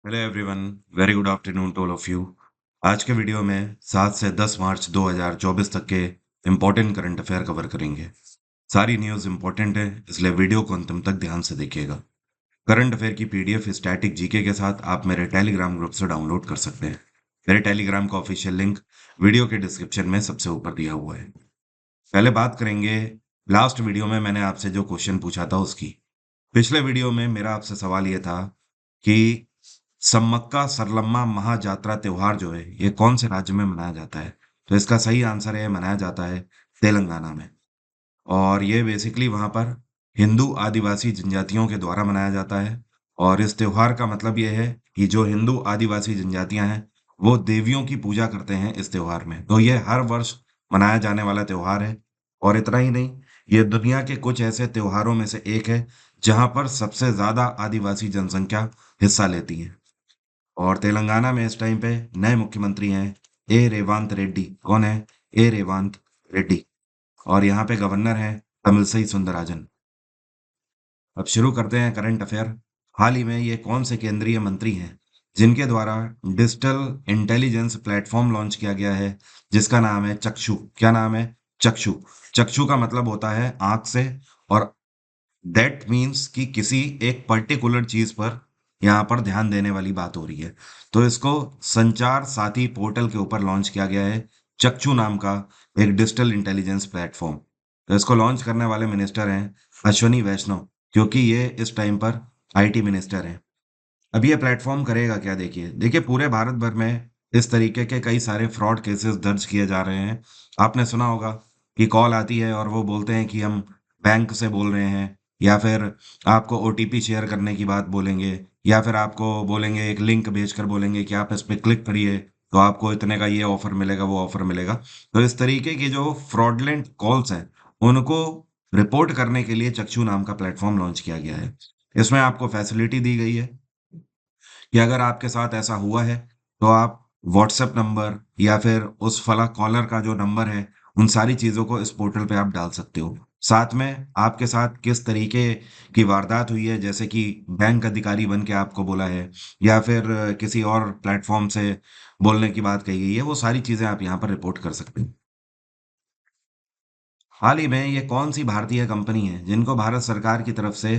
Hello everyone, very good afternoon to all of you. आज के video में 7 से 10 मार्च 2024 तक के इम्पोर्टेंट करंट अफेयर कवर करेंगे। सारी न्यूज़ इम्पोर्टेंट है, इसलिए वीडियो को अंतिम तक ध्यान से देखिएगा। करंट अफेयर की पीडीएफ स्टैटिक जीके के साथ आप मेरे टेलीग्राम ग्रुप से डाउनलोड कर सकते हैं। मेरे टेलीग्राम का ऑफिशियल लिंक वीडियो के डिस्क्रिप्शन में सबसे ऊपर दिया हुआ है। पहले बात करेंगे, लास्ट वीडियो में मैंने आपसे जो क्वेश्चन पूछा था उसकी। पिछले वीडियो में मेरा आपसे सवाल ये था कि सम्मक्का सरलम्मा महाजात्रा त्योहार जो है ये कौन से राज्य में मनाया जाता है। तो इसका सही आंसर है, मनाया जाता है तेलंगाना में। और ये बेसिकली वहाँ पर हिंदू आदिवासी जनजातियों के द्वारा मनाया जाता है। और इस त्योहार का मतलब ये है कि जो हिंदू आदिवासी जनजातियां हैं वो देवियों की पूजा करते हैं इस त्योहार में। तो ये हर वर्ष मनाया जाने वाला त्योहार है। और इतना ही नहीं, ये दुनिया के कुछ ऐसे त्योहारों में से एक है जहाँ पर सबसे ज्यादा आदिवासी जनसंख्या हिस्सा लेती है। और तेलंगाना में इस टाइम पे नए मुख्यमंत्री हैं ए रेवांत रेड्डी। कौन है? ए रेवांत रेड्डी। और यहाँ पे गवर्नर हैं तमिलसई सुंदरराजन। अब शुरू करते हैं करंट अफेयर। हाल ही में ये कौन से केंद्रीय मंत्री हैं जिनके द्वारा डिजिटल इंटेलिजेंस प्लेटफॉर्म लॉन्च किया गया है जिसका नाम है चक्षु? क्या नाम है? चक्षु। चक्षु का मतलब होता है आंख से। और दैट मीन्स कि किसी एक पर्टिकुलर चीज पर यहाँ पर ध्यान देने वाली बात हो रही है। तो इसको संचार साथी पोर्टल के ऊपर लॉन्च किया गया है, चक्षु नाम का एक डिजिटल इंटेलिजेंस प्लेटफॉर्म। तो इसको लॉन्च करने वाले मिनिस्टर हैं अश्वनी वैष्णव, क्योंकि ये इस टाइम पर आईटी मिनिस्टर हैं। अब ये प्लेटफॉर्म करेगा क्या? देखिए देखिए, पूरे भारत भर में इस तरीके के कई सारे फ्रॉड केसेस दर्ज किए जा रहे हैं। आपने सुना होगा कि कॉल आती है और वो बोलते हैं कि हम बैंक से बोल रहे हैं, या फिर आपको ओटीपी शेयर करने की बात बोलेंगे, या फिर आपको बोलेंगे, एक लिंक भेजकर बोलेंगे कि आप इस पे क्लिक करिए तो आपको इतने का ये ऑफर मिलेगा, वो ऑफर मिलेगा। तो इस तरीके की जो फ्रॉडलेंट कॉल्स हैं उनको रिपोर्ट करने के लिए चक्षु नाम का प्लेटफॉर्म लॉन्च किया गया है। इसमें आपको फैसिलिटी दी गई है कि अगर आपके साथ ऐसा हुआ है तो आप व्हाट्सएप नंबर या फिर उस फला कॉलर का जो नंबर है, उन सारी चीज़ों को इस पोर्टल पे आप डाल सकते हो। साथ में आपके साथ किस तरीके की वारदात हुई है, जैसे कि बैंक अधिकारी बन के आपको बोला है या फिर किसी और प्लेटफॉर्म से बोलने की बात कही गई है, वो सारी चीज़ें आप यहाँ पर रिपोर्ट कर सकते हो। हाल ही में ये कौन सी भारतीय कंपनी है जिनको भारत सरकार की तरफ से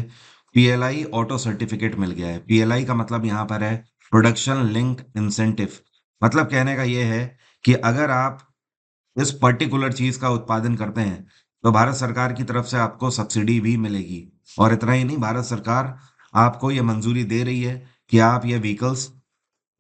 पीएलआई ऑटो सर्टिफिकेट मिल गया है? पीएलआई का मतलब यहाँ पर है प्रोडक्शन लिंक इंसेंटिव। मतलब कहने का ये है कि अगर आप इस पर्टिकुलर चीज का उत्पादन करते हैं तो भारत सरकार की तरफ से आपको सब्सिडी भी मिलेगी। और इतना ही नहीं, भारत सरकार आपको ये मंजूरी दे रही है कि आप ये व्हीकल्स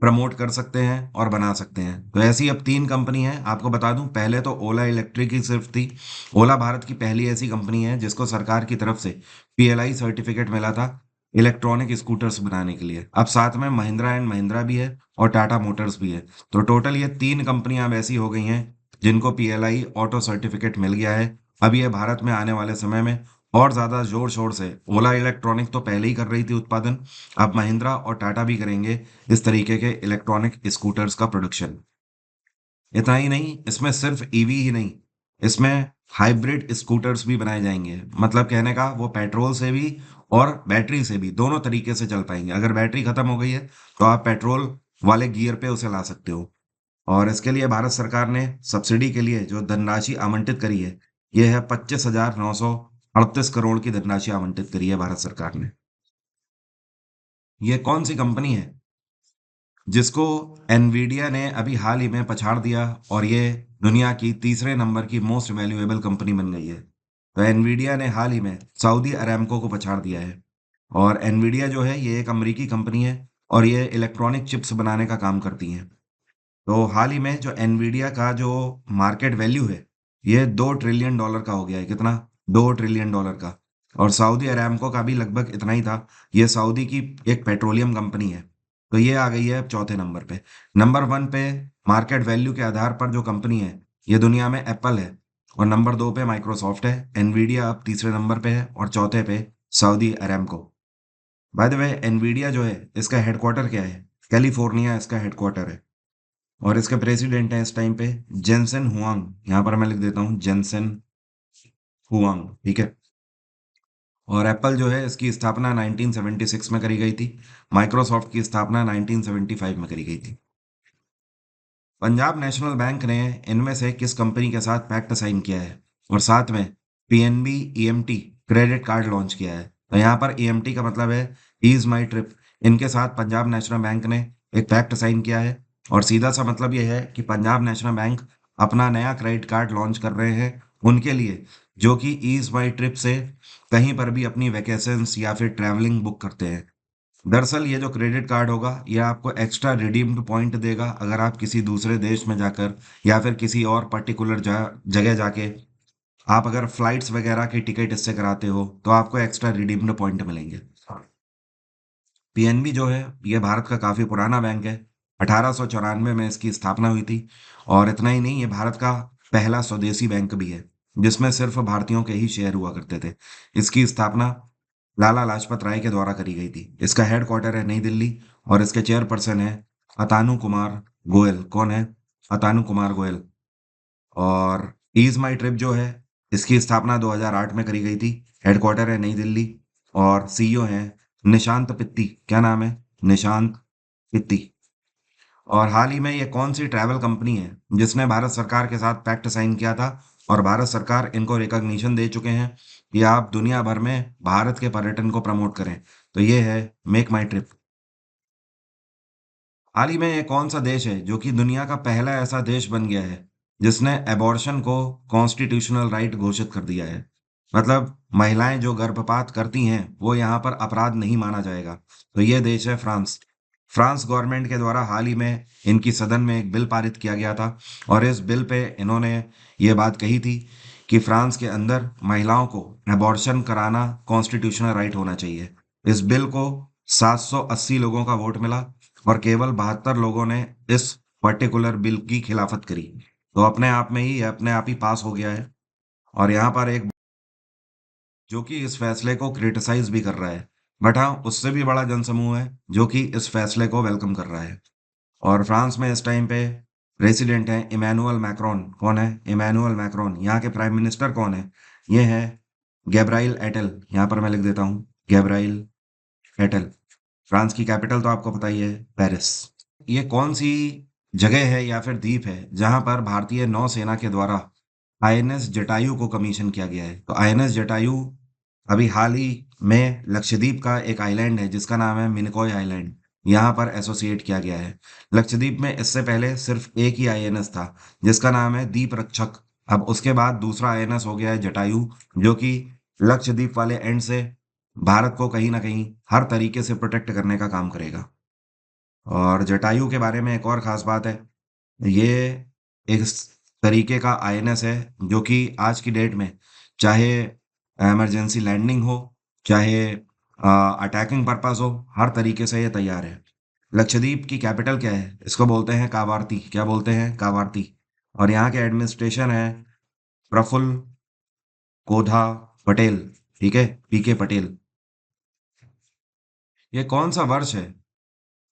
प्रमोट कर सकते हैं और बना सकते हैं। तो ऐसी अब 3 कंपनी हैं। आपको बता दूं, पहले तो ओला इलेक्ट्रिक ही सिर्फ थी। ओला भारत की पहली ऐसी कंपनी है जिसको सरकार की तरफ से पीएलआई सर्टिफिकेट मिला था इलेक्ट्रॉनिक स्कूटर्स बनाने के लिए। अब साथ में महिंद्रा एंड महिंद्रा भी है और टाटा मोटर्स भी है। तो टोटल ये 3 कंपनियां अब ऐसी हो गई हैं जिनको पीएलआई ऑटो सर्टिफिकेट मिल गया है। अब ये भारत में आने वाले समय में और ज्यादा जोर शोर से, ओला इलेक्ट्रॉनिक तो पहले ही कर रही थी उत्पादन, अब महिंद्रा और टाटा भी करेंगे इस तरीके के इलेक्ट्रॉनिक स्कूटर्स का प्रोडक्शन। इतना ही नहीं, इसमें सिर्फ ईवी ही नहीं, इसमें हाइब्रिड स्कूटर्स भी बनाए जाएंगे। मतलब कहने का, वो पेट्रोल से भी और बैटरी से भी दोनों तरीके से चल पाएंगे। अगर बैटरी खत्म हो गई है तो आप पेट्रोल वाले गियर पे उसे ला सकते हो। और इसके लिए भारत सरकार ने सब्सिडी के लिए जो धनराशि आवंटित करी है, यह है 25,938 करोड़ की धनराशि आवंटित करी है भारत सरकार ने। ये कौन सी कंपनी है जिसको एनवीडिया ने अभी हाल ही में पछाड़ दिया और ये दुनिया की तीसरे नंबर की मोस्ट वैल्यूएबल कंपनी बन गई है? तो एनवीडिया ने हाल ही में सऊदी अरामको को पछाड़ दिया है। और एनवीडिया जो है ये एक अमेरिकी कंपनी है और ये इलेक्ट्रॉनिक चिप्स बनाने का काम करती है। तो हाल ही में जो एनवीडिया का जो मार्केट वैल्यू है, ये $2 ट्रिलियन का हो गया है। कितना? $2 ट्रिलियन का। और सऊदी अरामको का भी लगभग इतना ही था। ये सऊदी की एक पेट्रोलियम कंपनी है। तो ये आ गई है अब चौथे नंबर पे। नंबर 1 पे मार्केट वैल्यू के आधार पर जो कंपनी है, ये दुनिया में एप्पल है। और नंबर 2 पे माइक्रोसॉफ्ट है। एनवीडिया अब तीसरे नंबर पे है और चौथे पे Saudi Aramco. By the way, Nvidia जो है इसका हेडक्वार्टर क्या है? कैलिफोर्निया इसका हेडक्वार्टर है। और इसके प्रेसिडेंट हैं इस टाइम पे जेनसेन हुआंग। यहाँ पर मैं लिख देता हूँ जेनसेन हुआंग, ठीक है। और एप्पल जो है इसकी स्थापना 1976 में करी गई थी। माइक्रोसॉफ्ट की स्थापना 1975 में करी गई थी। पंजाब नेशनल बैंक ने इनमें से किस कंपनी के साथ पैक्ट साइन किया है और साथ में PNB EMT credit card launch किया है? तो यहाँ पर ईएमटी का मतलब है ईज माई ट्रिप। इनके साथ पंजाब नेशनल बैंक ने एक पैक्ट साइन किया है और सीधा सा मतलब यह है कि पंजाब नेशनल बैंक अपना नया क्रेडिट कार्ड लॉन्च कर रहे हैं उनके लिए, जो कि ईज माई ट्रिप से कहीं पर भी अपनी वैकेशंस या फिर ट्रैवलिंग बुक करते हैं। दरअसल ये जो क्रेडिट कार्ड होगा ये आपको एक्स्ट्रा रिडीम्ड पॉइंट देगा अगर आप किसी दूसरे देश में जाकर या फिर किसी और पर्टिकुलर जगह जाके आप अगर फ्लाइट्स वगैरह की टिकट इससे कराते हो तो आपको एक्स्ट्रा रिडीम्ड पॉइंट मिलेंगे। पीएनबी जो है ये भारत का काफी पुराना बैंक है। 1894 में इसकी स्थापना हुई थी और इतना ही नहीं, ये भारत का पहला स्वदेशी बैंक भी है जिसमें सिर्फ भारतीयों के ही शेयर हुआ करते थे। इसकी स्थापना लाला लाजपत राय के द्वारा करी गई थी। इसका हेडक्वार्टर है नई दिल्ली और इसके चेयरपर्सन है अतानु कुमार गोयल। कौन है? अतानु कुमार गोयल। और ईज माई ट्रिप जो है इसकी स्थापना 2008 में करी गई थी। हेडक्वार्टर है नई दिल्ली और सीईओ हैं निशांत पित्ती। क्या नाम है? निशांत पित्ती। और हाल ही में ये कौन सी ट्रैवल कंपनी है जिसने भारत सरकार के साथ पैक्ट साइन किया था और भारत सरकार इनको रिकॉग्निशन दे चुके हैं कि आप दुनिया भर में भारत के पर्यटन को प्रमोट करें? तो ये है मेक माई ट्रिप। हाल ही में ये कौन सा देश है जो कि दुनिया का पहला ऐसा देश बन गया है जिसने एबॉर्शन को कॉन्स्टिट्यूशनल राइट घोषित कर दिया है? मतलब महिलाएं जो गर्भपात करती हैं वो यहाँ पर अपराध नहीं माना जाएगा। तो ये देश है फ्रांस। फ्रांस गवर्नमेंट के द्वारा हाल ही में इनकी सदन में एक बिल पारित किया गया था और इस बिल पे इन्होंने ये बात कही थी कि फ्रांस के अंदर महिलाओं को एबॉर्शन कराना कॉन्स्टिट्यूशनल राइट होना चाहिए। इस बिल को 780 लोगों का वोट मिला और केवल 72 लोगों ने इस पर्टिकुलर बिल की खिलाफत करी। तो अपने आप में ही ये अपने आप ही पास हो गया है। और यहाँ पर एक जो कि इस फैसले को क्रिटिसाइज भी कर रहा है, बट हाँ उससे भी बड़ा जनसमूह है जो कि इस फैसले को वेलकम कर रहा है। और फ्रांस में इस टाइम पे प्रेसिडेंट हैं इमैनुअल मैक्रोन। कौन है? Emmanuel Macron. यहाँ के प्राइम मिनिस्टर कौन है? ये है गैब्राइल एटल। यहाँ पर मैं लिख देता हूँ गैब्राइल एटल। फ्रांस की कैपिटल तो आपको पता ही है, पेरिस। ये कौन सी जगह है या फिर द्वीप है जहां पर भारतीय नौसेना के द्वारा आईएनएस जटायु को कमीशन किया गया है? तो आईएनएस जटायु अभी हाल ही में लक्षद्वीप का एक आइलैंड है जिसका नाम है मिनिकॉय आइलैंड, यहाँ पर एसोसिएट किया गया है। लक्षद्वीप में इससे पहले सिर्फ एक ही आईएनएस था जिसका नाम है दीप रक्षक। अब उसके बाद दूसरा आईएनएस हो गया है जटायु जो कि लक्षद्वीप वाले एंड से भारत को कहीं ना कहीं हर तरीके से प्रोटेक्ट करने का काम करेगा। और जटायु के बारे में एक और खास बात है, ये एक तरीके का आईएनएस है जो कि आज की डेट में चाहे इमरजेंसी लैंडिंग हो, चाहे अटैकिंग पर्पस हो, हर तरीके से ये तैयार है। लक्षद्वीप की कैपिटल क्या है? इसको बोलते हैं कावारती। क्या बोलते हैं? कावारती। और यहाँ के एडमिनिस्ट्रेशन है प्रफुल्ल कोधा पटेल। ठीक है, पीके पटेल। ये कौन सा वर्ष है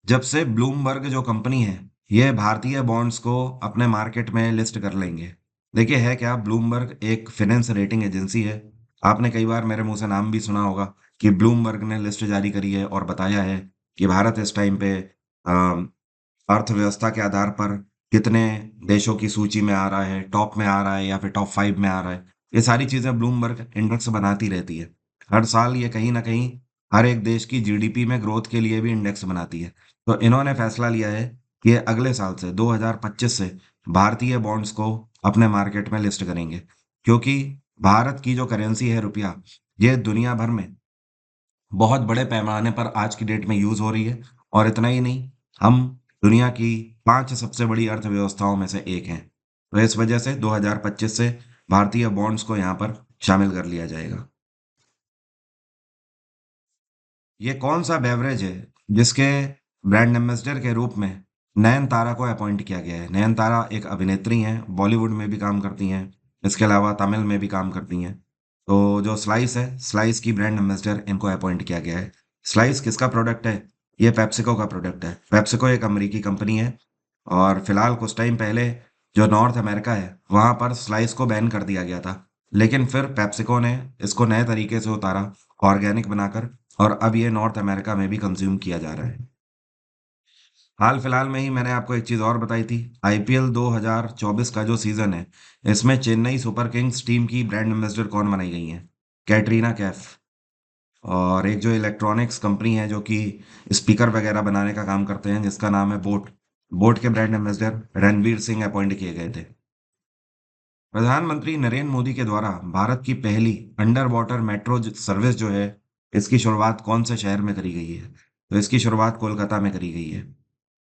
जब से ब्लूमबर्ग जो कंपनी है ये भारतीय बॉन्ड्स को अपने मार्केट में लिस्ट कर लेंगे? देखिए है क्या, ब्लूमबर्ग एक फाइनेंस रेटिंग एजेंसी है। आपने कई बार मेरे मुंह से नाम भी सुना होगा कि ब्लूमबर्ग ने लिस्ट जारी करी है और बताया है कि भारत इस टाइम पे अर्थव्यवस्था के आधार पर कितने देशों की सूची में आ रहा है, टॉप में आ रहा है या फिर टॉप 5 में आ रहा है। ये सारी चीजें ब्लूमबर्ग इंडेक्स बनाती रहती है। हर साल ये कहीं ना कहीं हर एक देश की जीडीपी में ग्रोथ के लिए भी इंडेक्स बनाती है। तो इन्होंने फैसला लिया है कि ये अगले साल से 2025 से भारतीय बॉन्ड्स को अपने मार्केट में लिस्ट करेंगे, क्योंकि भारत की जो करेंसी है रुपया, ये दुनिया भर में बहुत बड़े पैमाने पर आज की डेट में यूज हो रही है। और इतना ही नहीं, हम दुनिया की 5 सबसे बड़ी अर्थव्यवस्थाओं में से एक हैं। तो इस वजह से 2025 से भारतीय बॉन्ड्स को यहाँ पर शामिल कर लिया जाएगा। ये कौन सा बेवरेज है जिसके ब्रांड एम्बेसडर के रूप में नयनतारा को अपॉइंट किया गया है? नयनतारा एक अभिनेत्री हैं, बॉलीवुड में भी काम करती हैं, इसके अलावा तमिल में भी काम करती हैं। तो जो स्लाइस है, स्लाइस की ब्रांड एम्बेसडर इनको अपॉइंट किया गया है। स्लाइस किसका प्रोडक्ट है? ये पेप्सिको का प्रोडक्ट है। पेप्सिको एक अमेरिकी कंपनी है और फिलहाल कुछ टाइम पहले जो नॉर्थ अमेरिका है वहां पर स्लाइस को बैन कर दिया गया था, लेकिन फिर पेप्सिको ने इसको नए तरीके से उतारा ऑर्गेनिक बनाकर, और अब ये नॉर्थ अमेरिका में भी कंज्यूम किया जा रहा है। हाल फिलहाल में ही मैंने आपको एक चीज़ और बताई थी, आईपीएल 2024 का जो सीज़न है, इसमें चेन्नई सुपर किंग्स टीम की ब्रांड एम्बेसडर कौन बनाई गई हैं? कैटरीना कैफ। और एक जो इलेक्ट्रॉनिक्स कंपनी है जो कि स्पीकर वगैरह बनाने का काम करते हैं, जिसका नाम है बोट, बोट के brand ambassador Ranveer Singh appoint किए गए थे। प्रधानमंत्री नरेंद्र मोदी के द्वारा भारत की पहली अंडर वाटर मेट्रो सर्विस जो है, इसकी शुरुआत कौन से शहर में करी गई है? तो इसकी शुरुआत कोलकाता में करी गई है।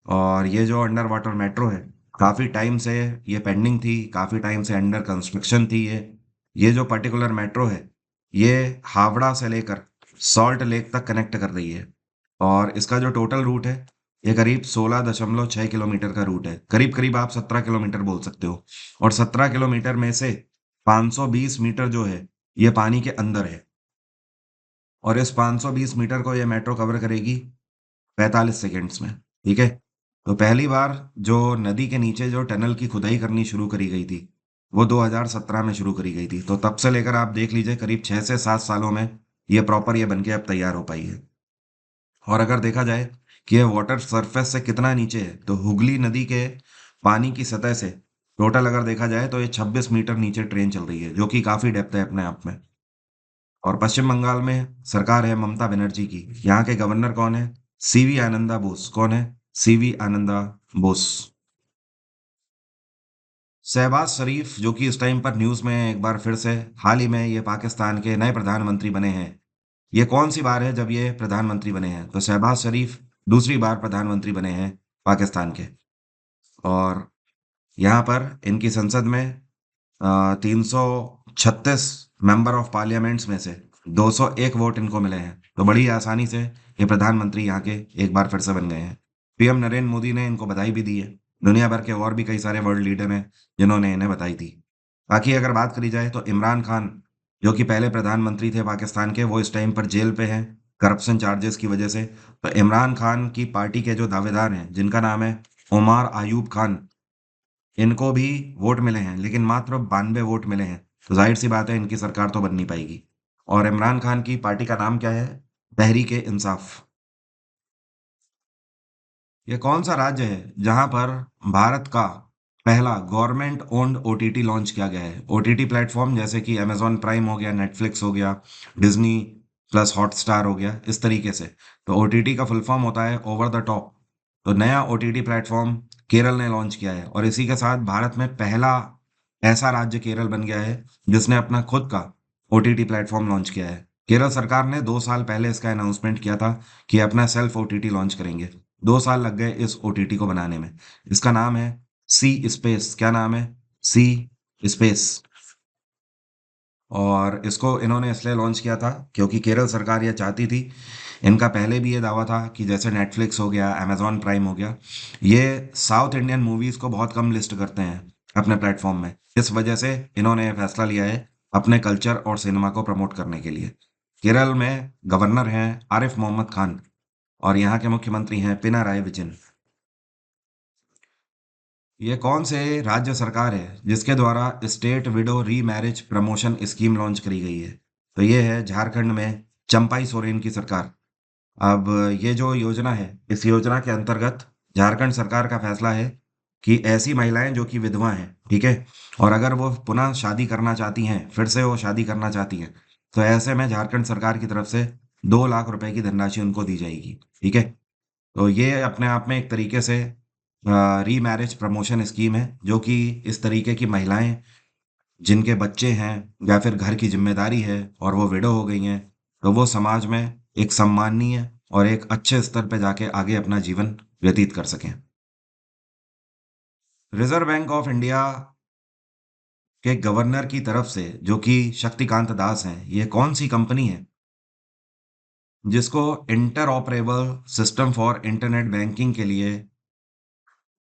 और ये जो अंडर वाटर मेट्रो है, काफ़ी टाइम से ये पेंडिंग थी, काफ़ी टाइम से अंडर कंस्ट्रक्शन थी ये जो पर्टिकुलर मेट्रो है, ये हावड़ा से लेकर सॉल्ट लेक तक कनेक्ट कर रही है। और इसका जो टोटल रूट है, ये करीब 16.6 किलोमीटर का रूट है, करीब करीब आप 17 किलोमीटर बोल सकते हो। और 17 किलोमीटर में से 520 मीटर जो है, ये पानी के अंदर है। और इस 520 मीटर को ये मेट्रो कवर करेगी 45 सेकेंड्स में। ठीक है। तो पहली बार जो नदी के नीचे जो टनल की खुदाई करनी शुरू करी गई थी, वो 2017 में शुरू करी गई थी। तो तब से लेकर आप देख लीजिए, करीब 6 से 7 सालों में ये प्रॉपर ये बन के अब तैयार हो पाई है। और अगर देखा जाए कि ये वाटर सरफेस से कितना नीचे है, तो हुगली नदी के पानी की सतह से टोटल अगर देखा जाए तो ये 26 मीटर नीचे ट्रेन चल रही है, जो कि काफ़ी डेप्थ है अपने आप में। और पश्चिम बंगाल में सरकार है ममता बनर्जी की। यहाँ के गवर्नर कौन है? सीवी आनंदा बोस। कौन है? सीवी आनंदा बोस। शहबाज शरीफ, जो कि इस टाइम पर न्यूज़ में एक बार फिर से, हाल ही में ये पाकिस्तान के नए प्रधानमंत्री बने हैं। ये कौन सी बार है जब ये प्रधानमंत्री बने हैं? तो शहबाज शरीफ दूसरी बार प्रधानमंत्री बने हैं पाकिस्तान के। और यहाँ पर इनकी संसद में 336 मेंबर ऑफ पार्लियामेंट्स में से 201 वोट इनको मिले हैं। तो बड़ी आसानी से ये प्रधानमंत्री यहाँ के एक बार फिर से बन गए हैं। पीएम नरेंद्र मोदी ने इनको बधाई भी दी है। दुनिया भर के और भी कई सारे वर्ल्ड लीडर हैं जिन्होंने इन्हें बधाई दी। बाकी अगर बात करी जाए तो इमरान खान, जो कि पहले प्रधानमंत्री थे पाकिस्तान के, वो इस टाइम पर जेल पे हैं करप्शन चार्जेस की वजह से। तो इमरान खान की पार्टी के जो दावेदार हैं, जिनका नाम है उमर अयूब खान, इनको भी वोट मिले हैं, लेकिन मात्र 92 वोट मिले हैं। तो जाहिर सी बात है इनकी सरकार तो बन नहीं पाएगी। और इमरान खान की पार्टी का नाम क्या है? तहरीक ए इंसाफ। ये कौन सा राज्य है जहां पर भारत का पहला गवर्नमेंट ओन्ड ओटीटी लॉन्च किया गया है? ओटीटी प्लेटफॉर्म जैसे कि अमेजॉन प्राइम हो गया, नेटफ्लिक्स हो गया, डिज्नी प्लस हॉटस्टार हो गया, इस तरीके से। तो ओटीटी का फुल फॉर्म होता है ओवर द टॉप। तो नया ओटीटी प्लेटफॉर्म केरल ने लॉन्च किया है, और इसी के साथ भारत में पहला ऐसा राज्य केरल बन गया है जिसने अपना खुद का ओटीटी प्लेटफॉर्म लॉन्च किया है। केरल सरकार ने 2 साल पहले इसका अनाउंसमेंट किया था कि अपना सेल्फ ओटीटी लॉन्च करेंगे। 2 साल लग गए इस ओटीटी को बनाने में। इसका नाम है सी स्पेस। क्या नाम है? सी स्पेस। और इसको इन्होंने इसलिए लॉन्च किया था क्योंकि केरल सरकार ये चाहती थी, इनका पहले भी ये दावा था कि जैसे नेटफ्लिक्स हो गया, अमेजॉन प्राइम हो गया, ये साउथ इंडियन मूवीज़ को बहुत कम लिस्ट करते हैं अपने प्लेटफॉर्म में। इस वजह से इन्होंने ये फैसला लिया है अपने कल्चर और सिनेमा को प्रमोट करने के लिए। केरल में गवर्नर हैं आरिफ मोहम्मद खान, और यहाँ के मुख्यमंत्री हैं पिनाराई विजयन। ये कौन से राज्य सरकार है जिसके द्वारा स्टेट विडो री मैरिज प्रमोशन स्कीम लॉन्च करी गई है? तो ये है झारखंड में चंपाई सोरेन की सरकार। अब ये जो योजना है, इस योजना के अंतर्गत झारखंड सरकार का फैसला है कि ऐसी महिलाएं जो कि विधवा हैं, ठीक है, और अगर वो पुनः शादी करना चाहती हैं, फिर से वो शादी करना चाहती हैं, तो ऐसे में झारखंड सरकार की तरफ से 2 लाख रुपए की धनराशि उनको दी जाएगी। ठीक है। तो ये अपने आप में एक तरीके से री मैरिज प्रमोशन स्कीम है, जो कि इस तरीके की महिलाएं जिनके बच्चे हैं या फिर घर की जिम्मेदारी है और वो विडो हो गई हैं, तो वो समाज में एक सम्माननीय और एक अच्छे स्तर पे जाके आगे अपना जीवन व्यतीत कर सकें। रिजर्व बैंक ऑफ इंडिया के गवर्नर की तरफ से, जो कि शक्तिकांत दास हैं, ये कौन सी कंपनी है जिसको inter operable system for internet banking के लिए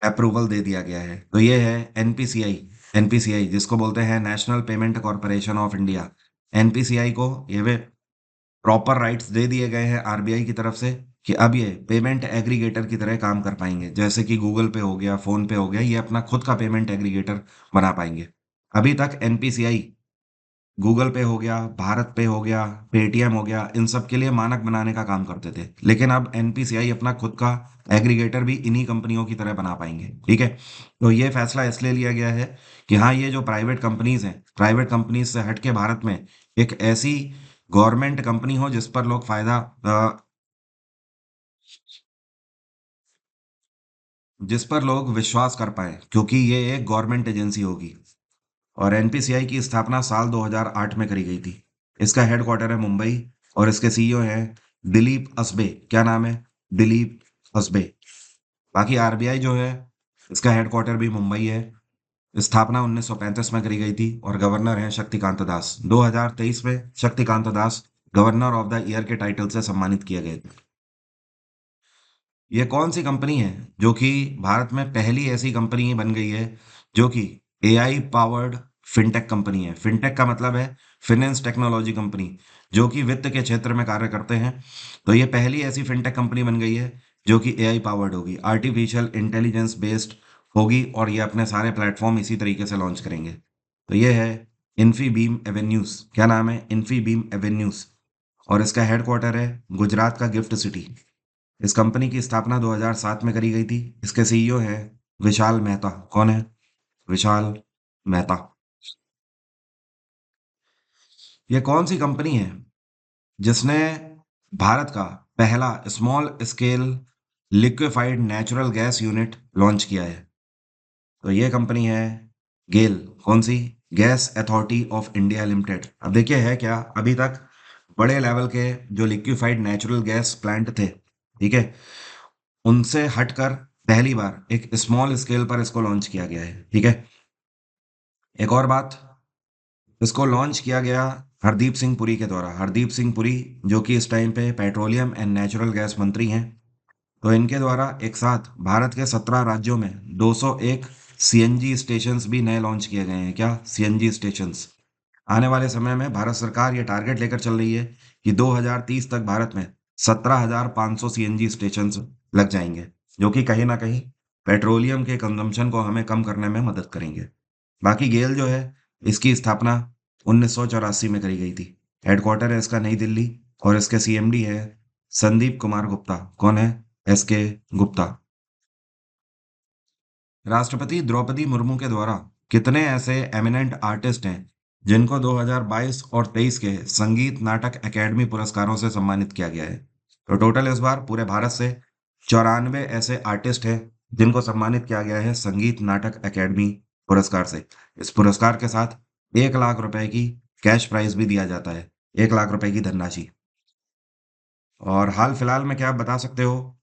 अप्रूवल दे दिया गया है? तो ये है एनपीसीआई। एनपीसीआई जिसको बोलते हैं national payment corporation of India. NPCI को ये वे प्रॉपर राइट्स दे दिए गए हैं आरबीआई की तरफ से कि अब ये पेमेंट एग्रीगेटर की तरह काम कर पाएंगे, जैसे कि गूगल पे हो गया, फोन पे हो गया, ये अपना खुद का पेमेंट एग्रीगेटर बना पाएंगे। अभी तक एनपीसीआई गूगल पे हो गया, भारत पे हो गया, पेटीएम हो गया, इन सब के लिए मानक बनाने का काम करते थे। लेकिन अब एनपीसीआई अपना खुद का एग्रीगेटर भी इन्हीं कंपनियों की तरह बना पाएंगे। ठीक है, तो ये फैसला इसलिए लिया गया है कि हाँ, ये जो प्राइवेट कंपनीज हैं, प्राइवेट कंपनीज से हट के भारत में एक ऐसी गवर्नमेंट कंपनी हो जिस पर लोग फायदा जिस पर लोग विश्वास कर पाए, क्योंकि ये एक गवर्नमेंट एजेंसी होगी। और एनपीसीआई की स्थापना साल 2008 में करी गई थी। इसका हेडक्वार्टर है मुंबई और इसके सीईओ हैं दिलीप असबे। क्या नाम है? दिलीप असबे। बाकी आरबीआई जो है, इसका हेडक्वार्टर भी मुंबई है। स्थापना 1935 में करी गई थी और गवर्नर हैं शक्तिकांत दास। 2023 में Shaktikanta Das governor of the year के टाइटल से सम्मानित किए गए थे। ये कौन सी कंपनी है जो कि भारत में पहली ऐसी कंपनी बन गई है जो कि एआई पावर्ड फिनटेक कंपनी है? फिनटेक का मतलब है फिनेंस टेक्नोलॉजी कंपनी, जो कि वित्त के क्षेत्र में कार्य करते हैं। तो ये पहली ऐसी फिनटेक कंपनी बन गई है जो कि एआई पावर्ड होगी, आर्टिफिशियल इंटेलिजेंस बेस्ड होगी, और ये अपने सारे प्लेटफॉर्म इसी तरीके से लॉन्च करेंगे। तो ये है इन्फीबीम एवेन्यूज। क्या नाम है? Infibeam avenues. और इसका हेडक्वार्टर है गुजरात का गिफ्ट सिटी। इस कंपनी की स्थापना 2007 में करी गई थी। इसके सीईओ हैं विशाल मेहता। कौन है? विशाल मेहता। ये कौन सी कंपनी है जिसने भारत का पहला small scale liquefied natural gas unit launch किया है? तो ये कंपनी है गेल। कौन सी? Gas authority of India limited. अब देखिए है क्या, अभी तक बड़े लेवल के जो लिक्विफाइड नेचुरल गैस प्लांट थे, ठीक है, उनसे हटकर पहली बार एक स्मॉल स्केल पर इसको लॉन्च किया गया है। ठीक है, एक और बात, इसको लॉन्च किया गया हरदीप सिंह पुरी के द्वारा। हरदीप सिंह पुरी जो कि इस टाइम पे पेट्रोलियम एंड नेचुरल गैस मंत्री हैं। तो इनके द्वारा एक साथ भारत के 17 राज्यों में 201 सीएनजी स्टेशंस भी नए लॉन्च किए गए हैं। क्या? CNG stations. आने वाले समय में भारत सरकार ये टारगेट लेकर चल रही है कि 2030 तक भारत में 17,500 सीएनजी स्टेशन लग जाएंगे, जो कि कहीं ना कहीं पेट्रोलियम के कंजम्पशन को हमें कम करने में मदद करेंगे। बाकी गेल जो है, इसकी स्थापना 1984 में करी गई थी। हेडक्वार्टर है इसका नई दिल्ली और इसके सीएमडी है संदीप कुमार गुप्ता। कौन है? एस के गुप्ता। राष्ट्रपति द्रौपदी मुर्मू के द्वारा कितने ऐसे एमिनेंट आर्टिस्ट हैं जिनको 2022 और 23 के संगीत नाटक एकेडमी पुरस्कारों से सम्मानित किया गया है? तो टोटल इस बार पूरे भारत से 94 ऐसे आर्टिस्ट हैं जिनको सम्मानित किया गया है संगीत नाटक एकेडमी पुरस्कार से। इस पुरस्कार के साथ 1 लाख रुपए की कैश प्राइज भी दिया जाता है, 1 लाख रुपए की धनराशि। और हाल फिलहाल में क्या आप बता सकते हो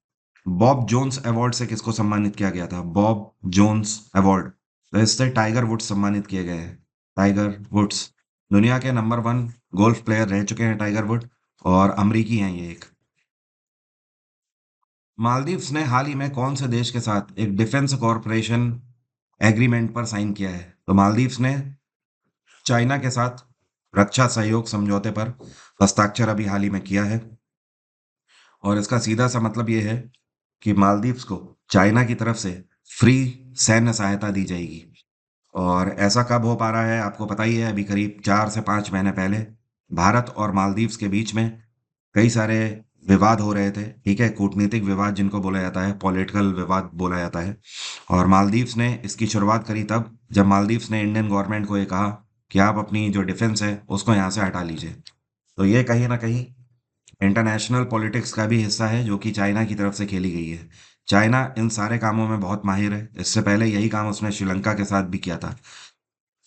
बॉब जोन्स अवार्ड से किसको सम्मानित किया गया था? बॉब जोन्स अवार्ड, तो इससे टाइगर वुड्स सम्मानित किए गए हैं। टाइगर वुड्स दुनिया के नंबर 1 गोल्फ प्लेयर रह चुके हैं टाइगर वुड, और अमरीकी हैं ये एक। मालदीव्स ने हाल ही में कौन से देश के साथ एक डिफेंस कॉरपोरेशन एग्रीमेंट पर साइन किया है? तो मालदीव्स ने चाइना के साथ रक्षा सहयोग समझौते पर हस्ताक्षर अभी हाल ही में किया है। और इसका सीधा सा मतलब ये है कि मालदीव्स को चाइना की तरफ से फ्री सैन्य सहायता दी जाएगी। और ऐसा कब हो पा रहा है आपको पता ही है, अभी करीब 4 से 5 महीने पहले भारत और मालदीव्स के बीच में कई सारे विवाद हो रहे थे। ठीक है, कूटनीतिक विवाद जिनको बोला जाता है, पॉलिटिकल विवाद बोला जाता है। और मालदीव्स ने इसकी शुरुआत करी तब जब मालदीव्स ने इंडियन गवर्नमेंट को ये कहा कि आप अपनी जो डिफेंस है उसको यहाँ से हटा लीजिए। तो ये कहीं ना कहीं इंटरनेशनल पॉलिटिक्स का भी हिस्सा है जो कि चाइना की तरफ से खेली गई है। चाइना इन सारे कामों में बहुत माहिर है, इससे पहले यही काम उसने श्रीलंका के साथ भी किया था।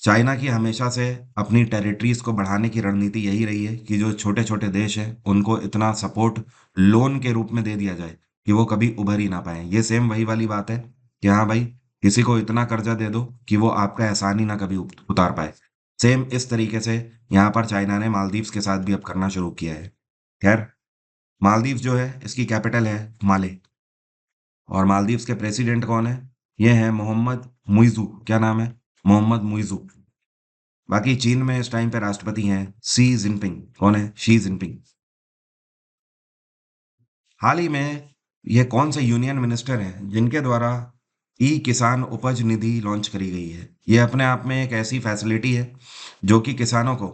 चाइना की हमेशा से अपनी टेरिटरीज को बढ़ाने की रणनीति यही रही है कि जो छोटे छोटे देश हैं उनको इतना सपोर्ट लोन के रूप में दे दिया जाए कि वो कभी उभर ही ना पाए। ये सेम वही वाली बात है कि हाँ भाई, किसी को इतना कर्जा दे दो कि वो आपका एहसान ही ना कभी उतार पाए। सेम इस तरीके से यहाँ पर चाइना ने मालदीव्स के साथ भी अब करना शुरू किया है। खैर, मालदीव्स जो है इसकी कैपिटल है माले। और मालदीव्स के प्रेसिडेंट कौन है? ये है मोहम्मद मुइजू। क्या नाम है? मोहम्मद मुइजू। बाकी चीन में इस टाइम पे राष्ट्रपति हैं शी जिनपिंग। कौन है? Xi Jinping. हाल ही में ये कौन से यूनियन मिनिस्टर हैं जिनके द्वारा ई किसान उपज निधि लॉन्च करी गई है? ये अपने आप में एक ऐसी फैसिलिटी है जो कि किसानों को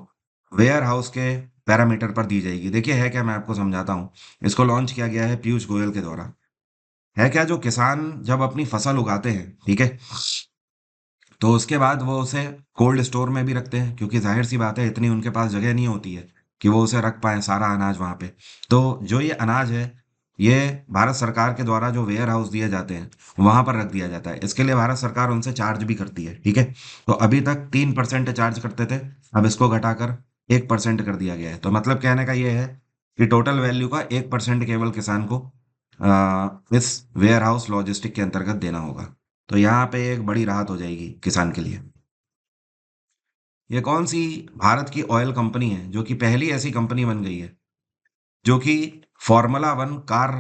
वेयर हाउस के पैरामीटर पर दी जाएगी। देखिए है क्या, मैं आपको समझाता हूँ। इसको लॉन्च किया गया है पीयूष गोयल के द्वारा। है क्या, जो किसान जब अपनी फसल उगाते हैं, ठीक है, तो उसके बाद वो उसे कोल्ड स्टोर में भी रखते हैं, क्योंकि जाहिर सी बात है इतनी उनके पास जगह नहीं होती है कि वो उसे रख पाए सारा अनाज वहाँ पे। तो जो ये अनाज है, ये भारत सरकार के द्वारा जो वेयर हाउस दिए जाते हैं वहाँ पर रख दिया जाता है। इसके लिए भारत सरकार उनसे चार्ज भी करती है, ठीक है। तो अभी तक 3% चार्ज करते थे, अब इसको घटाकर 1% कर दिया गया है। तो मतलब कहने का ये है कि टोटल वैल्यू का 1% केवल किसान को इस वेयर हाउस लॉजिस्टिक के अंतर्गत देना होगा। तो यहाँ पे एक बड़ी राहत हो जाएगी किसान के लिए। ये कौन सी भारत की ऑयल कंपनी है जो कि पहली ऐसी कंपनी बन गई है जो कि फॉर्मूला वन कार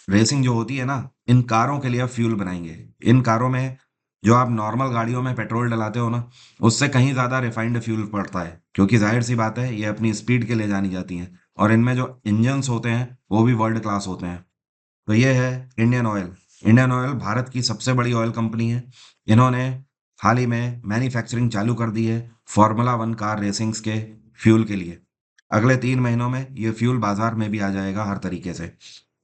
रेसिंग जो होती है ना, इन कारों के लिए अब फ्यूल बनाएंगे। इन कारों में जो आप नॉर्मल गाड़ियों में पेट्रोल डलाते हो ना, उससे कहीं ज़्यादा रिफाइंड फ्यूल पड़ता है, क्योंकि जाहिर सी बात है ये अपनी स्पीड के लिए जानी जाती हैं। और इनमें जो इंजन्स होते हैं वो भी वर्ल्ड क्लास होते हैं। तो ये है Indian oil. Indian oil Bharat की सबसे बड़ी ऑयल कंपनी है। इन्होंने हाल ही में मैन्युफैक्चरिंग चालू कर दी है फॉर्मूला वन कार रेसिंग्स के फ्यूल के लिए। अगले 3 महीनों में ये फ्यूल बाजार में भी आ जाएगा हर तरीके से।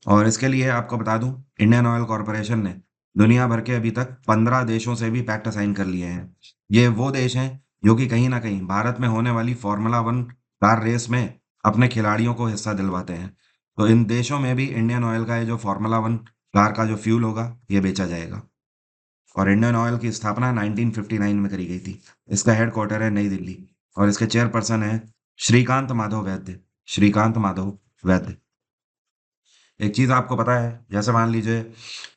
और इसके लिए आपको बता दूं, इंडियन ऑयल कॉरपोरेशन ने दुनिया भर के अभी तक 15 देशों से भी पैक्ट साइन कर लिए हैं। ये वो देश हैं जो कि कहीं ना कहीं भारत में होने वाली फॉर्मूला वन कार रेस में अपने खिलाड़ियों को हिस्सा दिलवाते हैं। तो इन देशों में भी इंडियन ऑयल का ये जो फॉर्मूला वन कार का जो फ्यूल होगा ये बेचा जाएगा। और इंडियन ऑयल की स्थापना 1959 में करी गई थी। इसका हेडक्वार्टर है नई दिल्ली। और इसके चेयरपर्सन है श्रीकांत माधव वैद्य। श्रीकांत माधव वैद्य। एक चीज आपको पता है, जैसे मान लीजिए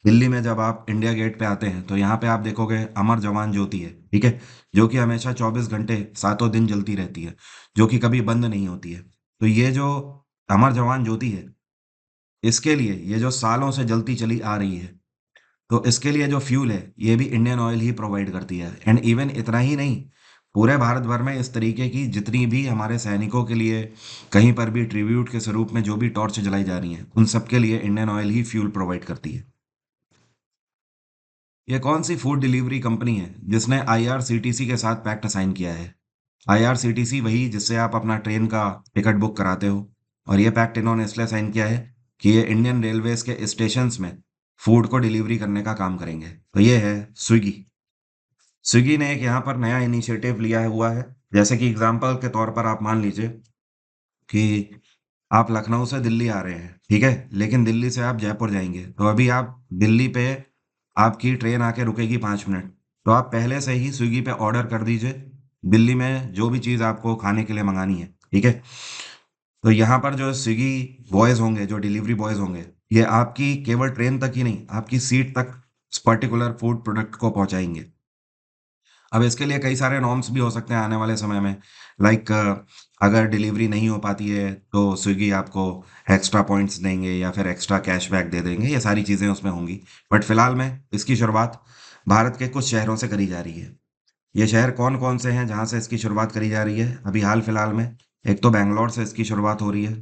दिल्ली में जब आप इंडिया गेट पे आते हैं तो यहाँ पे आप देखोगे अमर जवान ज्योति है, ठीक है, जो कि हमेशा 24 घंटे सातों दिन जलती रहती है, जो कि कभी बंद नहीं होती है। तो ये जो अमर जवान ज्योति है, इसके लिए ये जो सालों से जलती चली आ रही है, तो इसके लिए जो फ्यूल है ये भी इंडियन ऑयल ही प्रोवाइड करती है। एंड इवन इतना ही नहीं, पूरे भारत भर में इस तरीके की जितनी भी हमारे सैनिकों के लिए कहीं पर भी ट्रिब्यूट के स्वरूप में जो भी टॉर्च जलाई जा रही हैं, उन सब के लिए इंडियन ऑयल ही फ्यूल प्रोवाइड करती है। ये कौन सी फूड डिलीवरी कंपनी है जिसने आईआरसीटीसी के साथ पैक्ट साइन किया है? आईआरसीटीसी वही जिससे आप अपना ट्रेन का टिकट बुक कराते हो। और ये पैक्ट इन्होंने इसलिए साइन किया है कि ये इंडियन रेलवेज के स्टेशंस में फूड को डिलीवरी करने का काम करेंगे। तो ये है स्विगी। स्विगी ने एक यहाँ पर नया इनिशिएटिव लिया हुआ है। जैसे कि एग्जांपल के तौर पर आप मान लीजिए कि आप लखनऊ से दिल्ली आ रहे हैं, ठीक है, लेकिन दिल्ली से आप जयपुर जाएंगे, तो अभी आप दिल्ली पे आपकी ट्रेन आके रुकेगी 5 मिनट। तो आप पहले से ही स्विगी पे ऑर्डर कर दीजिए दिल्ली में जो भी चीज़ आपको खाने के लिए मंगानी है, ठीक है। तो यहाँ पर जो स्विगी बॉयज़ होंगे, जो डिलीवरी बॉयज़ होंगे, ये आपकी केवल ट्रेन तक ही नहीं, आपकी सीट तक उस पर्टिकुलर फूड प्रोडक्ट को पहुँचाएंगे। अब इसके लिए कई सारे नॉर्म्स भी हो सकते हैं आने वाले समय में। लाइक अगर डिलीवरी नहीं हो पाती है तो स्विगी आपको एक्स्ट्रा पॉइंट्स देंगे या फिर एक्स्ट्रा कैशबैक दे देंगे, ये सारी चीज़ें उसमें होंगी। बट फिलहाल में इसकी शुरुआत भारत के कुछ शहरों से करी जा रही है। ये शहर कौन कौन से हैं जहाँ से इसकी शुरुआत करी जा रही है अभी हाल फिलहाल में? एक तो बैंगलोर से इसकी शुरुआत हो रही है।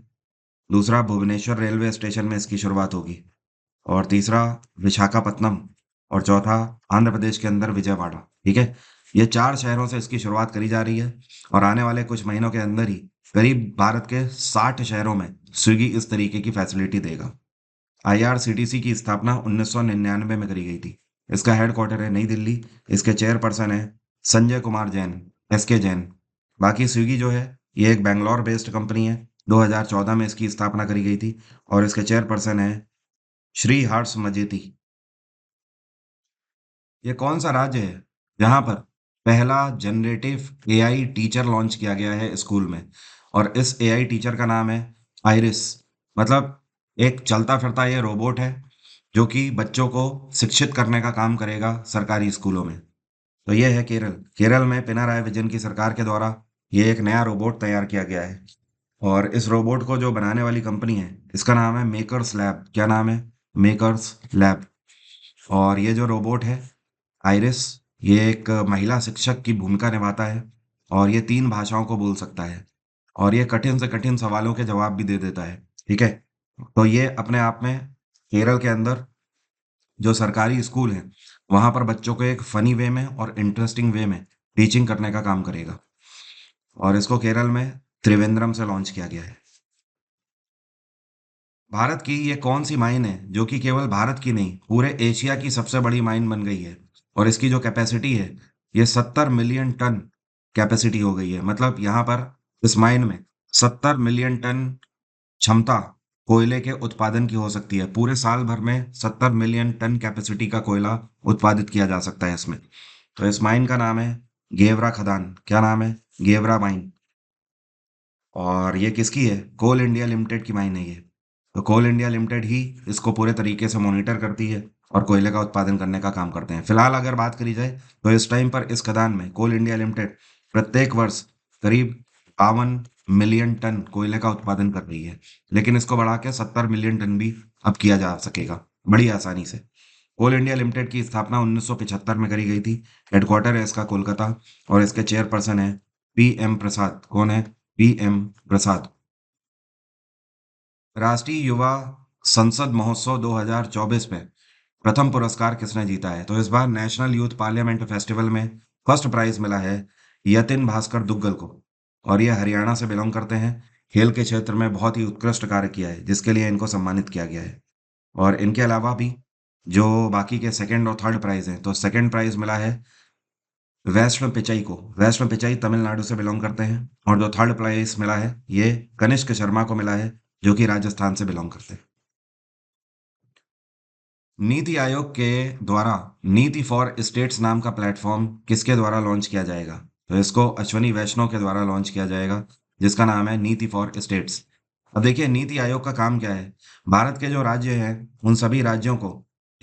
दूसरा, भुवनेश्वर रेलवे स्टेशन में इसकी शुरुआत होगी। और तीसरा, विशाखापत्तनम। और चौथा, आंध्र प्रदेश के अंदर विजयवाड़ा, ठीक है। ये 4 शहरों से इसकी शुरुआत करी जा रही है। और आने वाले कुछ महीनों के अंदर ही करीब भारत के 60 शहरों में स्विगी इस तरीके की फैसिलिटी देगा। आईआरसीटीसी की स्थापना 1999 में करी गई थी। इसका हेडक्वार्टर है नई दिल्ली। इसके चेयरपर्सन है संजय कुमार जैन, एसके जैन। बाकी स्विगी जो है ये एक बैंगलोर बेस्ड कंपनी है। 2014 में इसकी स्थापना करी गई थी। और इसके चेयरपर्सन है श्री हर्ष मजेती। ये कौन सा राज्य है जहां पर पहला जनरेटिव एआई टीचर लॉन्च किया गया है स्कूल में? और इस एआई टीचर का नाम है आइरिस। मतलब एक चलता फिरता ये रोबोट है जो कि बच्चों को शिक्षित करने का काम करेगा सरकारी स्कूलों में। तो ये है केरल। केरल में पिनाराय विजयन की सरकार के द्वारा ये एक नया रोबोट तैयार किया गया है। और इस रोबोट को जो बनाने वाली कंपनी है इसका नाम है मेकर्स लैब। क्या नाम है? Makers lab. और ये जो रोबोट है आइरिस, ये एक महिला शिक्षक की भूमिका निभाता है। और ये 3 भाषाओं को बोल सकता है। और ये कठिन से कठिन सवालों के जवाब भी दे देता है, ठीक है। तो ये अपने आप में केरल के अंदर जो सरकारी स्कूल है वहां पर बच्चों को एक फनी वे में और इंटरेस्टिंग वे में टीचिंग करने का काम करेगा। और इसको केरल में त्रिवेंद्रम से लॉन्च किया गया है। भारत की ये कौन सी माइन है जो कि केवल भारत की नहीं पूरे एशिया की सबसे बड़ी माइन बन गई है, और इसकी जो कैपेसिटी है ये 70 मिलियन टन कैपेसिटी हो गई है। मतलब यहाँ पर इस माइन में 70 मिलियन टन क्षमता कोयले के उत्पादन की हो सकती है। पूरे साल भर में 70 मिलियन टन कैपेसिटी का कोयला उत्पादित किया जा सकता है इसमें। तो इस माइन का नाम है गेवरा खदान। क्या नाम है? गेवरा माइन। और ये किसकी है? कोल इंडिया लिमिटेड की माइन है ये। तो कोल इंडिया लिमिटेड ही इसको पूरे तरीके से मॉनिटर करती है और कोयले का उत्पादन करने का काम करते हैं। फिलहाल अगर बात करी जाए तो इस टाइम पर इस खदान में कोल इंडिया लिमिटेड प्रत्येक वर्ष करीब 52 मिलियन टन कोयले का उत्पादन कर रही है, लेकिन इसको बढ़ा के 70 मिलियन टन भी अब किया जा सकेगा बड़ी आसानी से। कोल इंडिया लिमिटेड की स्थापना 1975 में करी गई थी। हेडक्वार्टर है इसका कोलकाता, और इसके चेयरपर्सन है पी एम प्रसाद। कौन है? पी एम प्रसाद। राष्ट्रीय युवा संसद महोत्सव 2024 में प्रथम पुरस्कार किसने जीता है? तो इस बार नेशनल यूथ पार्लियामेंट फेस्टिवल में फर्स्ट प्राइज मिला है यतिन भास्कर दुग्गल को, और ये हरियाणा से बिलोंग करते हैं। खेल के क्षेत्र में बहुत ही उत्कृष्ट कार्य किया है जिसके लिए इनको सम्मानित किया गया है। और इनके अलावा भी जो बाकी के सेकंड और थर्ड प्राइज हैं, तो सेकंड प्राइज मिला है वैष्णव पिचाई को। वैष्णव पिचाई तमिलनाडु से बिलोंग करते हैं। और जो थर्ड प्राइज मिला है ये कनिष्क शर्मा को मिला है, जो कि राजस्थान से बिलोंग करते हैं। नीति आयोग के द्वारा नीति फॉर स्टेट्स नाम का प्लेटफॉर्म किसके द्वारा लॉन्च किया जाएगा? तो इसको अश्वनी वैष्णव के द्वारा लॉन्च किया जाएगा, जिसका नाम है नीति फॉर स्टेट्स। अब देखिए नीति आयोग का काम क्या है। भारत के जो राज्य हैं उन सभी राज्यों को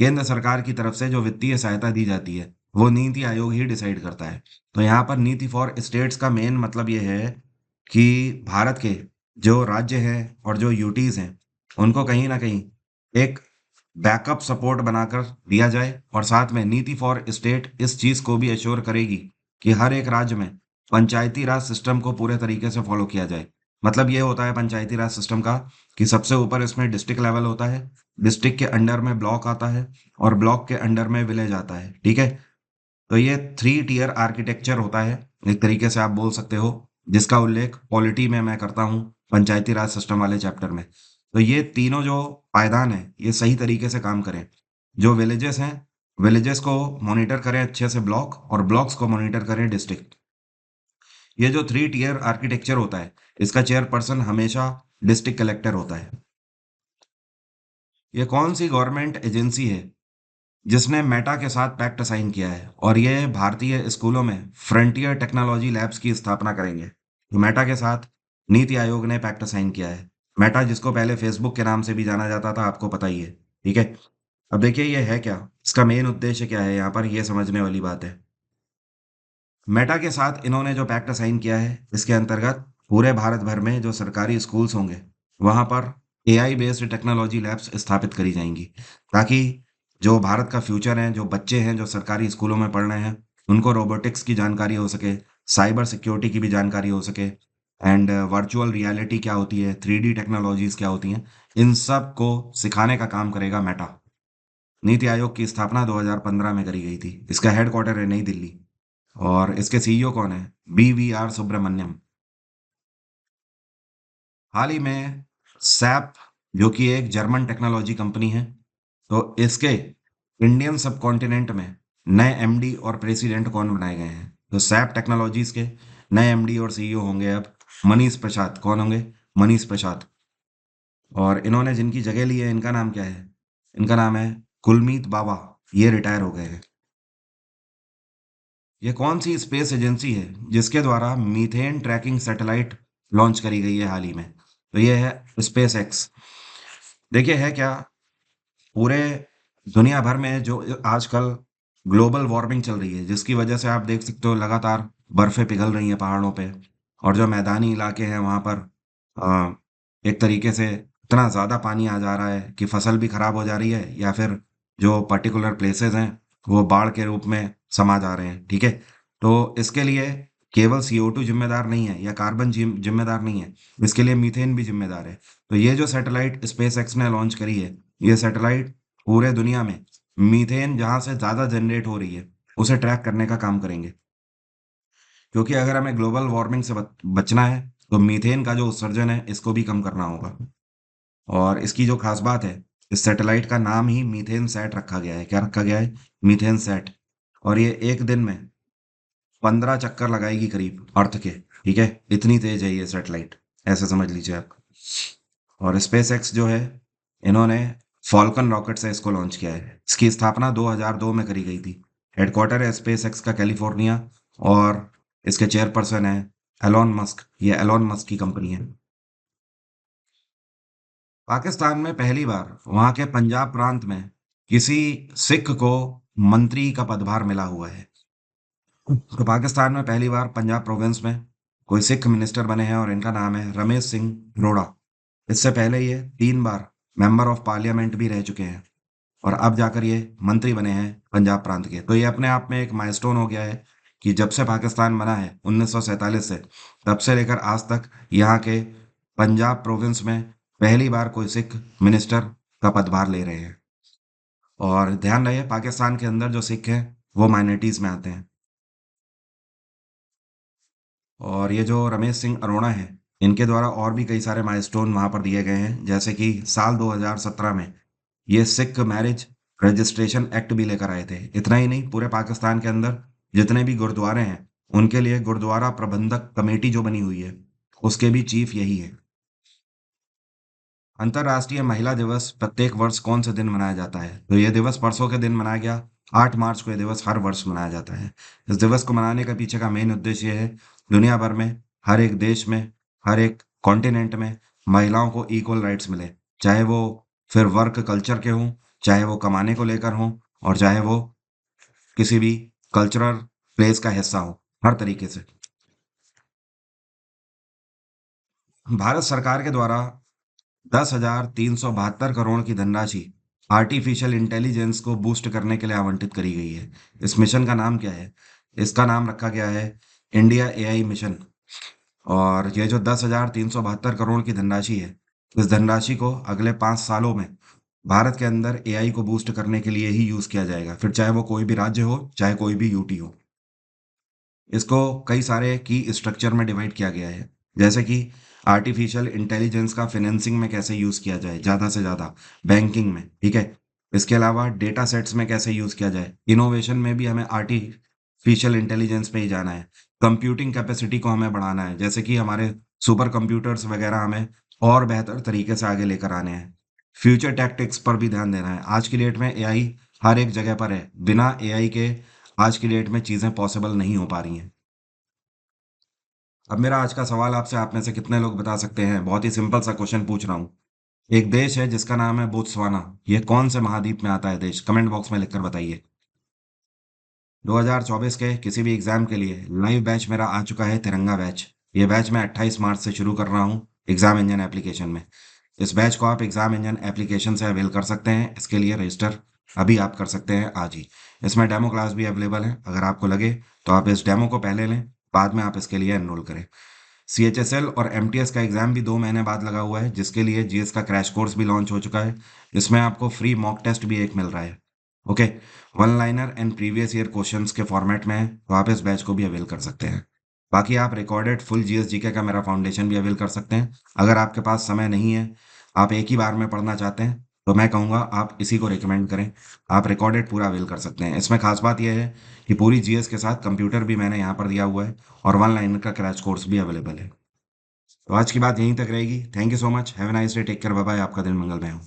केंद्र सरकार की तरफ से जो वित्तीय सहायता दी जाती है वो नीति आयोग ही डिसाइड करता है। तो यहाँ पर नीति फॉर स्टेट्स का मेन मतलब ये है कि भारत के जो राज्य हैं और जो यूटीज हैं उनको कहीं ना कहीं एक बैकअप सपोर्ट बनाकर दिया जाए, और साथ में नीति फॉर स्टेट इस चीज को भी एश्योर करेगी कि हर एक राज्य में पंचायती राज सिस्टम को पूरे तरीके से फॉलो किया जाए। मतलब ये होता है पंचायती राज सिस्टम का कि सबसे ऊपर इसमें डिस्ट्रिक्ट लेवल होता है, डिस्ट्रिक्ट के अंडर में ब्लॉक आता है, और ब्लॉक के अंडर में विलेज आता है। ठीक है। तो ये 3 टियर आर्किटेक्चर होता है, एक तरीके से आप बोल सकते हो, जिसका उल्लेख पॉलिटी में मैं करता हूँ पंचायती राज सिस्टम वाले चैप्टर में। तो ये तीनों जो पायदान है ये सही तरीके से काम करें। जो विलेजेस हैं, विलेजेस को मॉनिटर करें अच्छे से ब्लॉक, और ब्लॉक्स को मॉनिटर करें डिस्ट्रिक्ट। ये जो 3 टियर आर्किटेक्चर होता है इसका चेयरपर्सन हमेशा डिस्ट्रिक्ट कलेक्टर होता है। ये कौन सी गवर्नमेंट एजेंसी है जिसने मेटा के साथ पैक्ट साइन किया है, और ये भारतीय स्कूलों में फ्रंटियर टेक्नोलॉजी लैब्स की स्थापना करेंगे? तो मेटा के साथ नीति आयोग ने पैक्ट साइन किया है। मेटा जिसको पहले फेसबुक के नाम से भी जाना जाता था, आपको पता ही है। ठीक है। अब देखिए ये है क्या, इसका मेन उद्देश्य क्या है, यहाँ पर ये समझने वाली बात है। मेटा के साथ इन्होंने जो पैक्ट साइन किया है इसके अंतर्गत पूरे भारत भर में जो सरकारी स्कूल्स होंगे वहां पर एआई बेस्ड टेक्नोलॉजी लैब्स स्थापित करी जाएंगी, ताकि जो भारत का फ्यूचर है, जो बच्चे हैं जो सरकारी स्कूलों में पढ़ रहे हैं, उनको रोबोटिक्स की जानकारी हो सके, साइबर सिक्योरिटी की भी जानकारी हो सके, एंड वर्चुअल रियलिटी क्या होती है, 3D टेक्नोलॉजीज क्या होती हैं, इन सब को सिखाने का काम करेगा मेटा। नीति आयोग की स्थापना 2015 में करी गई थी। इसका हेडक्वार्टर है नई दिल्ली, और इसके सीईओ कौन है? BVR सुब्रमण्यम। हाल ही में सैप, जो कि एक जर्मन टेक्नोलॉजी कंपनी है, तो इसके इंडियन सब कॉन्टिनेंट में नए एमडी और प्रेसिडेंट कौन बनाए गए हैं? तो सैप टेक्नोलॉजीज के नए एमडी और सीईओ होंगे अब मनीष प्रसाद। कौन होंगे? मनीष प्रसाद। और इन्होंने जिनकी जगह ली है इनका नाम क्या है? इनका नाम है कुलमीत बाबा। ये रिटायर हो गए हैं। ये कौन सी स्पेस एजेंसी है जिसके द्वारा मीथेन ट्रैकिंग सैटेलाइट लॉन्च करी गई है हाल ही में? तो ये है स्पेस एक्स। देखिए है क्या, पूरे दुनिया भर में जो आजकल ग्लोबल वार्मिंग चल रही है, जिसकी वजह से आप देख सकते हो लगातार बर्फें पिघल रही हैं पहाड़ों पे, और जो मैदानी इलाके हैं वहाँ पर अ, एक तरीके से इतना ज़्यादा पानी आ जा रहा है कि फसल भी खराब हो जा रही है, या फिर जो पर्टिकुलर प्लेसेस हैं वो बाढ़ के रूप में समा जा रहे हैं। ठीक है। तो इसके लिए केवल CO2 जिम्मेदार नहीं है या कार्बन जिम्मेदार नहीं है, इसके लिए मीथेन भी जिम्मेदार है। तो ये जो सैटेलाइट स्पेस एक्स ने लॉन्च करी है, ये सैटेलाइट पूरे दुनिया में मीथेन जहां से ज्यादा जनरेट हो रही है उसे ट्रैक करने का काम करेंगे। क्योंकि अगर हमें ग्लोबल वार्मिंग से बचना है तो मीथेन का जो उत्सर्जन है इसको भी कम करना होगा। और इसकी जो खास बात है, इस सैटेलाइट का नाम ही मीथेन सैट रखा गया है। क्या रखा गया है? Methane sat. और ये एक दिन में 15 चक्कर लगाएगी करीब अर्थ के। ठीक है, इतनी तेज है ये सैटेलाइट, ऐसे समझ लीजिए आप। और स्पेस एक्स जो है, इन्होंने फॉल्कन रॉकेट से इसको लॉन्च किया है। इसकी स्थापना 2002 में करी गई थी। हेडक्वार्टर है स्पेस एक्स का कैलिफोर्निया। और इसके चेयरपर्सन है एलॉन मस्क। ये एलॉन मस्क की कंपनी है। पाकिस्तान में पहली बार वहां के पंजाब प्रांत में किसी सिख को मंत्री का पदभार मिला हुआ है। तो पाकिस्तान में पहली बार पंजाब प्रोविंस में कोई सिख मिनिस्टर बने हैं और इनका नाम है रमेश सिंह रोड़ा। इससे पहले ये 3 बार मेंबर ऑफ पार्लियामेंट भी रह चुके हैं और अब जाकर ये मंत्री बने हैं पंजाब प्रांत के। तो ये अपने आप में एक माइलस्टोन हो गया है कि जब से पाकिस्तान बना है 1947 से, तब से लेकर आज तक यहाँ के पंजाब प्रोविंस में पहली बार कोई सिख मिनिस्टर का पदभार ले रहे हैं। और ध्यान रहे, पाकिस्तान के अंदर जो सिख हैं वो माइनॉरिटीज में आते हैं। और ये जो रमेश सिंह अरोड़ा हैं, इनके द्वारा और भी कई सारे माइलस्टोन वहाँ पर दिए गए हैं। जैसे कि साल 2017 में ये सिख मैरिज रजिस्ट्रेशन एक्ट भी लेकर आए थे। इतना ही नहीं, पूरे पाकिस्तान के अंदर जितने भी गुरुद्वारे हैं उनके लिए गुरुद्वारा प्रबंधक कमेटी जो बनी हुई है, उसके भी चीफ यही है। अंतर्राष्ट्रीय महिला दिवस प्रत्येक वर्ष कौन से दिन मनाया जाता है? तो यह दिवस परसों के दिन मनाया गया। 8 मार्च को यह दिवस हर वर्ष मनाया जाता है। इस दिवस को मनाने के पीछे का मेन उद्देश्य यह है, दुनिया भर में हर एक देश में, हर एक कॉन्टिनेंट में महिलाओं को इक्वल राइट्स मिले। चाहे वो फिर वर्क कल्चर के हों, चाहे वो कमाने को लेकर हों, और चाहे वो किसी भी कल्चरल प्लेस का हिस्सा हो, हर तरीके से। भारत सरकार के द्वारा 10,372 करोड़ की धनराशि आर्टिफिशियल इंटेलिजेंस को बूस्ट करने के लिए आवंटित करी गई है। इस मिशन का नाम क्या है? इसका नाम रखा गया है इंडिया एआई मिशन। और ये जो 10,372 करोड़ की धनराशि है, इस धनराशि को अगले 5 सालों में भारत के अंदर एआई को बूस्ट करने के लिए ही यूज किया जाएगा, फिर चाहे वो कोई भी राज्य हो, चाहे कोई भी यूटी हो। इसको कई सारे की स्ट्रक्चर में डिवाइड किया गया है। जैसे कि आर्टिफिशियल इंटेलिजेंस का फाइनेंसिंग में कैसे यूज़ किया जाए ज़्यादा से ज़्यादा, बैंकिंग में, ठीक है। इसके अलावा डेटा सेट्स में कैसे यूज़ किया जाए, इनोवेशन में भी हमें आर्टिफिशियल इंटेलिजेंस पे ही जाना है। कंप्यूटिंग कैपेसिटी को हमें बढ़ाना है, जैसे कि हमारे सुपर कंप्यूटर्स वगैरह हमें और बेहतर तरीके से आगे लेकर आने हैं। फ्यूचर टैक्टिक्स पर भी ध्यान देना है। आज की डेट में एआई हर एक जगह पर है। बिना एआई के आज की डेट में चीज़ें पॉसिबल नहीं हो पा रही हैं। अब मेरा आज का सवाल आपसे, आप में से कितने लोग बता सकते हैं? बहुत ही सिंपल सा क्वेश्चन पूछ रहा हूँ। एक देश है जिसका नाम है बोत्सवाना। ये कौन से महाद्वीप में आता है देश? कमेंट बॉक्स में लिखकर बताइए। 2024 के किसी भी एग्जाम के लिए लाइव बैच मेरा आ चुका है, तिरंगा बैच। ये बैच मैं 28 मार्च से शुरू कर रहा हूँ एग्जाम इंजन एप्लीकेशन में। इस बैच को आप एग्जाम इंजन एप्लीकेशन से अवेल कर सकते हैं। इसके लिए रजिस्टर अभी आप कर सकते हैं आज ही। इसमें डेमो क्लास भी अवेलेबल है। अगर आपको लगे तो आप इस डेमो को पहले लें, बाद में आप इसके लिए एनरोल करें। सीएचएसएल और एमटीएस का एग्जाम भी 2 महीने बाद लगा हुआ है, जिसके लिए जीएस का क्रैश कोर्स भी लॉन्च हो चुका है। इसमें आपको फ्री मॉक टेस्ट भी एक मिल रहा है। Okay, one liner and previous year questions के फॉर्मेट में है, तो आप इस बैच को भी अवेल कर सकते हैं। बाकी आप रिकॉर्डेड फुल जीएस जीके का मेरा फाउंडेशन भी अवेल कर सकते हैं। अगर आपके पास समय नहीं है, आप एक ही बार में पढ़ना चाहते हैं, तो मैं कहूँगा आप इसी को रिकमेंड करें। आप रिकॉर्डेड पूरा अवेल कर सकते हैं। इसमें खास बात यह है कि पूरी जीएस के साथ कंप्यूटर भी मैंने यहाँ पर दिया हुआ है और वन लाइनर का क्रैश कोर्स भी अवेलेबल है। तो आज की बात यहीं तक रहेगी। Thank you so much. Have a nice day. Take care. Bye bye. आपका दिन मंगलमय हो।